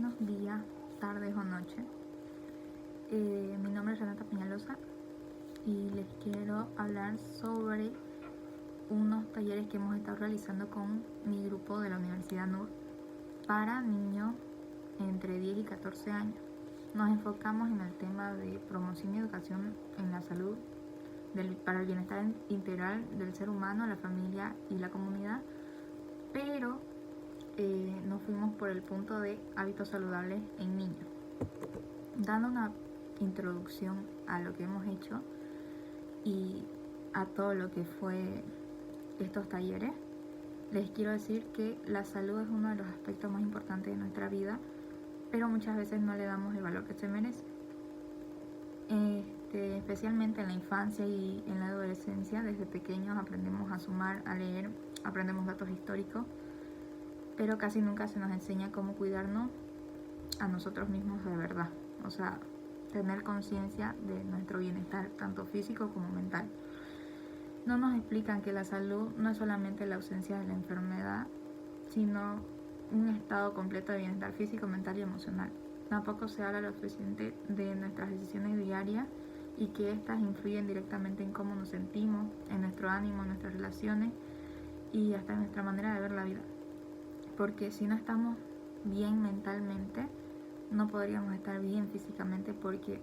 buenos días, tardes o noches. Mi nombre es Renata Peñalosa y les quiero hablar sobre unos talleres que hemos estado realizando con mi grupo de la Universidad NUR para niños entre 10 y 14 años. Nos enfocamos en el tema de promoción y educación en la salud para el bienestar integral del ser humano, la familia y la comunidad, pero nos fuimos por el punto de hábitos saludables en niños. Dando una introducción a lo que hemos hecho y a todo lo que fue estos talleres, les quiero decir que la salud es uno de los aspectos más importantes de nuestra vida, pero muchas veces no le damos el valor que se merece. Especialmente en la infancia y en la adolescencia, desde pequeños aprendemos a sumar, a leer, aprendemos datos históricos, pero casi nunca se nos enseña cómo cuidarnos a nosotros mismos de verdad. O sea, tener conciencia de nuestro bienestar, tanto físico como mental. No nos explican que la salud no es solamente la ausencia de la enfermedad, sino un estado completo de bienestar físico, mental y emocional. Tampoco se habla lo suficiente de nuestras decisiones diarias y que éstas influyen directamente en cómo nos sentimos, en nuestro ánimo, en nuestras relaciones y hasta en nuestra manera de ver la vida. Porque si no estamos bien mentalmente, no podríamos estar bien físicamente, porque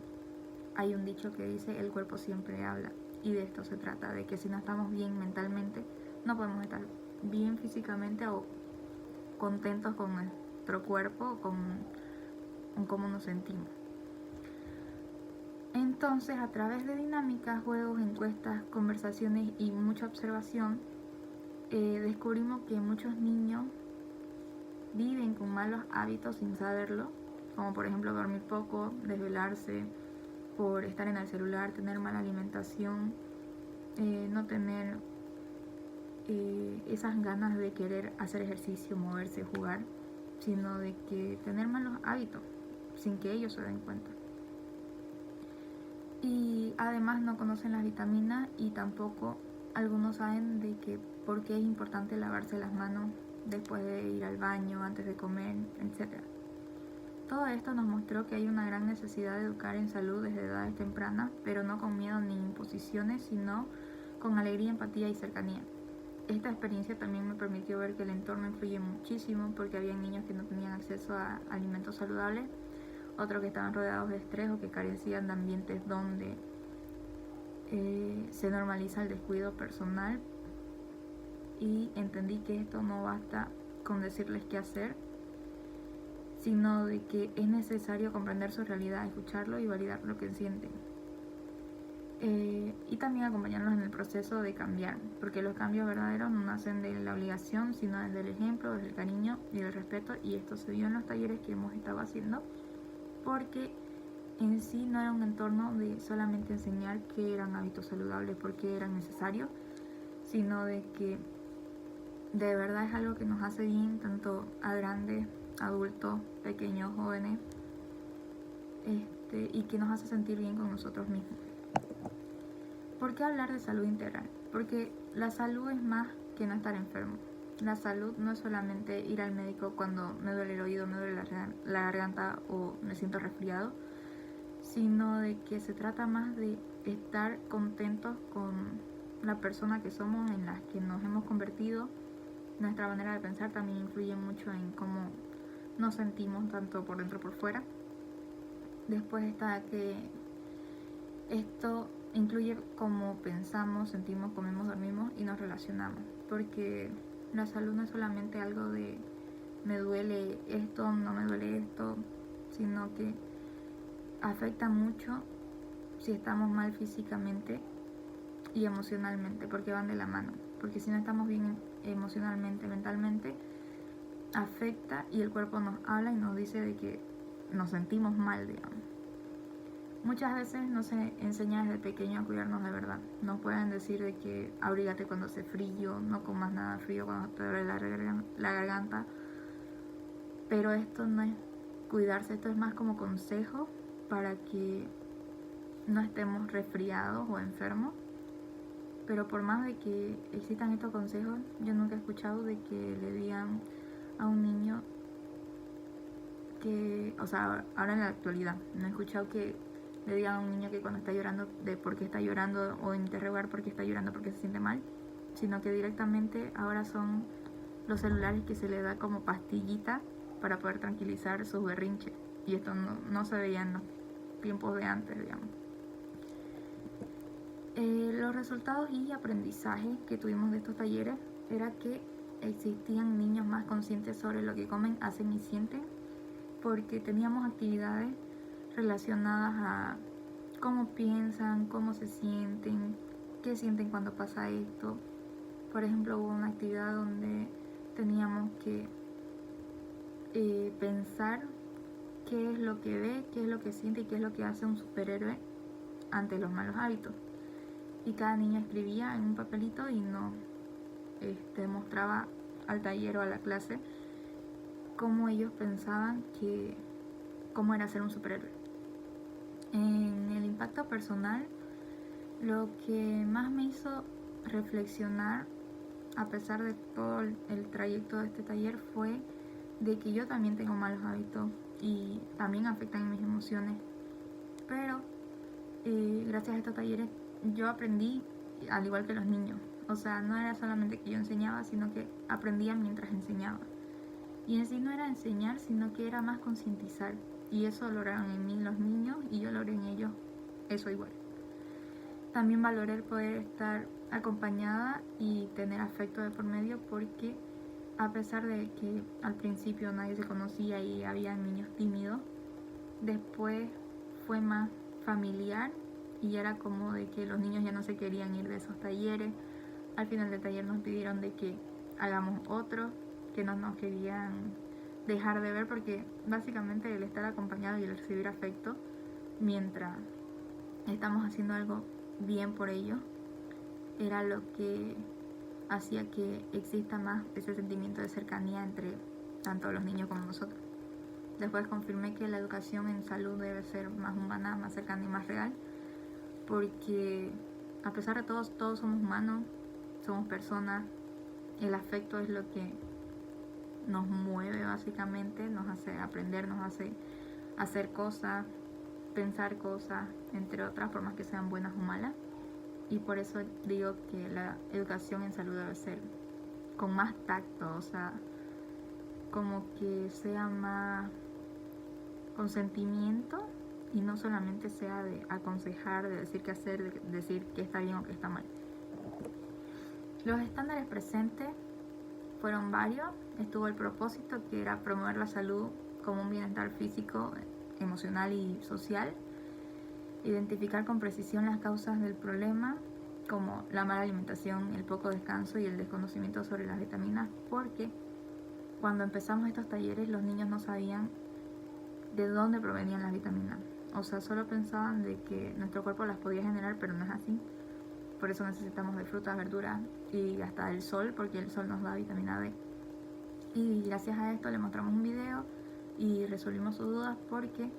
hay un dicho que dice el cuerpo siempre habla, y de esto se trata, de que si no estamos bien mentalmente, no podemos estar bien físicamente o contentos con nuestro cuerpo, con cómo nos sentimos. Entonces, a través de dinámicas, juegos, encuestas, conversaciones y mucha observación, descubrimos que muchos niños viven con malos hábitos sin saberlo, como por ejemplo dormir poco, desvelarse por estar en el celular, tener mala alimentación, no tener esas ganas de querer hacer ejercicio, moverse, jugar, sino de que tener malos hábitos sin que ellos se den cuenta. Y además no conocen las vitaminas y tampoco algunos saben de que por qué es importante lavarse las manos después de ir al baño, antes de comer, etc. Todo esto nos mostró que hay una gran necesidad de educar en salud desde edades tempranas, pero no con miedo ni imposiciones, sino con alegría, empatía y cercanía. Esta experiencia también me permitió ver que el entorno influye muchísimo, porque había niños que no tenían acceso a alimentos saludables, otros que estaban rodeados de estrés o que carecían de ambientes donde se normaliza el descuido personal, y entendí que esto no basta con decirles qué hacer, sino de que es necesario comprender su realidad, escucharlo y validar lo que sienten. Y también acompañarlos en el proceso de cambiar, porque los cambios verdaderos no nacen de la obligación, sino desde el ejemplo, desde el cariño y el respeto, y esto se vio en los talleres que hemos estado haciendo, porque en sí no era un entorno de solamente enseñar qué eran hábitos saludables, porque eran necesarios, sino de que de verdad es algo que nos hace bien tanto a grandes, adultos, pequeños, jóvenes, y que nos hace sentir bien con nosotros mismos. ¿Por qué hablar de salud integral? Porque la salud es más que no estar enfermo. La salud no es solamente ir al médico cuando me duele el oído, me duele la garganta o me siento resfriado, sino de que se trata más de estar contentos con la persona que somos, en la que nos hemos convertido. Nuestra manera de pensar también influye mucho en cómo nos sentimos, tanto por dentro como por fuera. Después está que esto incluye cómo pensamos, sentimos, comemos, dormimos y nos relacionamos, porque la salud no es solamente algo de me duele esto, no me duele esto, sino que afecta mucho si estamos mal físicamente y emocionalmente, porque van de la mano. Porque si no estamos bien emocionalmente, mentalmente, afecta y el cuerpo nos habla y nos dice de que nos sentimos mal, digamos. Muchas veces no se enseña desde pequeño a cuidarnos de verdad. Nos pueden decir de que abrígate cuando hace frío, no comas nada frío cuando te duele la garganta, pero esto no es cuidarse, esto es más como consejo para que no estemos resfriados o enfermos. Pero por más de que existan estos consejos, yo nunca he escuchado de que le digan a un niño que, o sea, ahora en la actualidad, no he escuchado que le digan a un niño que cuando está llorando de por qué está llorando o interrogar por qué está llorando porque se siente mal, sino que directamente ahora son los celulares que se le da como pastillita para poder tranquilizar sus berrinches. Y esto no se veía en los tiempos de antes, digamos. Los resultados y aprendizajes que tuvimos de estos talleres era que existían niños más conscientes sobre lo que comen, hacen y sienten, porque teníamos actividades relacionadas a cómo piensan, cómo se sienten, qué sienten cuando pasa esto. Por ejemplo, hubo una actividad donde teníamos que pensar qué es lo que ve, qué es lo que siente y qué es lo que hace un superhéroe ante los malos hábitos. Y cada niño escribía en un papelito y nos mostraba al taller o a la clase cómo ellos pensaban que cómo era ser un superhéroe. En el impacto personal, lo que más me hizo reflexionar, a pesar de todo el trayecto de este taller, fue de que yo también tengo malos hábitos y también afectan mis emociones. Pero gracias a estos talleres yo aprendí al igual que los niños. O sea, no era solamente que yo enseñaba, sino que aprendía mientras enseñaba. Y en sí no era enseñar, sino que era más concientizar. Y eso lograron en mí los niños y yo logré en ellos eso igual. También valoré el poder estar acompañada y tener afecto de por medio, porque a pesar de que al principio nadie se conocía y había niños tímidos, después fue más familiar y era como de que los niños ya no se querían ir de esos talleres. Al final del taller nos pidieron de que hagamos otro, que no nos querían dejar de ver, porque básicamente el estar acompañado y el recibir afecto mientras estamos haciendo algo bien por ellos era lo que hacía que exista más ese sentimiento de cercanía entre tanto los niños como nosotros. Después confirmé que la educación en salud debe ser más humana, más cercana y más real, porque a pesar de todos somos humanos, somos personas. El afecto es lo que nos mueve básicamente, nos hace aprender, nos hace hacer cosas, pensar cosas, entre otras, por más que sean buenas o malas. Y por eso digo que la educación en salud debe ser con más tacto, o sea, como que sea más consentimiento y no solamente sea de aconsejar, de decir qué hacer, de decir qué está bien o qué está mal. Los estándares presentes fueron varios. Estuvo el propósito, que era promover la salud como un bienestar físico, emocional y social. Identificar con precisión las causas del problema, como la mala alimentación, el poco descanso y el desconocimiento sobre las vitaminas, porque cuando empezamos estos talleres los niños no sabían de dónde provenían las vitaminas. O sea, solo pensaban de que nuestro cuerpo las podía generar, pero no es así. Por eso necesitamos de frutas, verduras y hasta el sol, porque el sol nos da vitamina D. Y gracias a esto le mostramos un video y resolvimos sus dudas, porque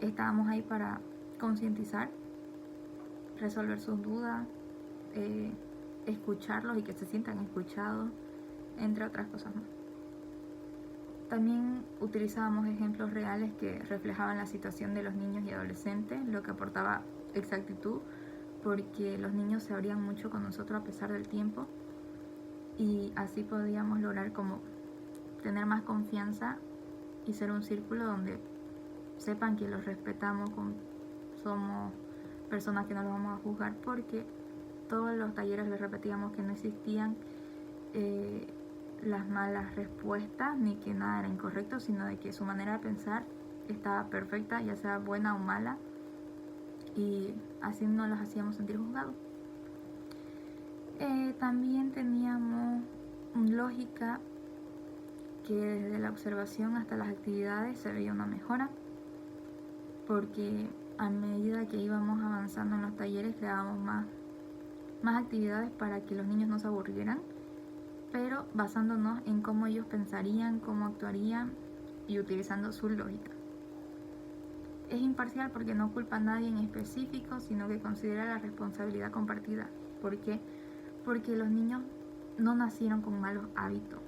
estábamos ahí para concientizar, resolver sus dudas, escucharlos y que se sientan escuchados, entre otras cosas más. También utilizábamos ejemplos reales que reflejaban la situación de los niños y adolescentes, lo que aportaba exactitud, porque los niños se abrían mucho con nosotros a pesar del tiempo, y así podíamos lograr como tener más confianza y ser un círculo donde sepan que los respetamos, somos personas que no los vamos a juzgar, porque todos los talleres les repetíamos que no existían las malas respuestas ni que nada era incorrecto, sino de que su manera de pensar estaba perfecta, ya sea buena o mala, y así no los hacíamos sentir juzgados. También teníamos lógica, que desde la observación hasta las actividades se veía una mejora, porque a medida que íbamos avanzando en los talleres creábamos más actividades para que los niños no se aburrieran, pero basándonos en cómo ellos pensarían, cómo actuarían y utilizando su lógica. Es imparcial porque no culpa a nadie en específico, sino que considera la responsabilidad compartida. ¿Por qué? Porque los niños no nacieron con malos hábitos,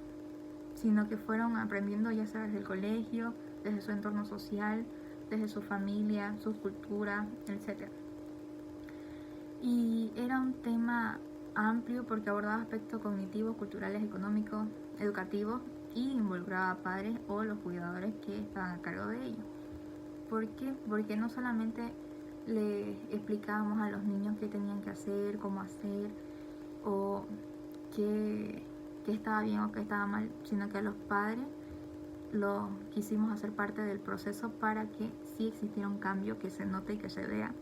sino que fueron aprendiendo ya sea desde el colegio, desde su entorno social, desde su familia, su cultura, etc. Y era un tema amplio porque abordaba aspectos cognitivos, culturales, económicos, educativos y involucraba a padres o los cuidadores que estaban a cargo de ellos. ¿Por qué? Porque no solamente le explicábamos a los niños qué tenían que hacer, cómo hacer o qué estaba bien o qué estaba mal, sino que a los padres los quisimos hacer parte del proceso para que sí existiera un cambio, que se note y que se vea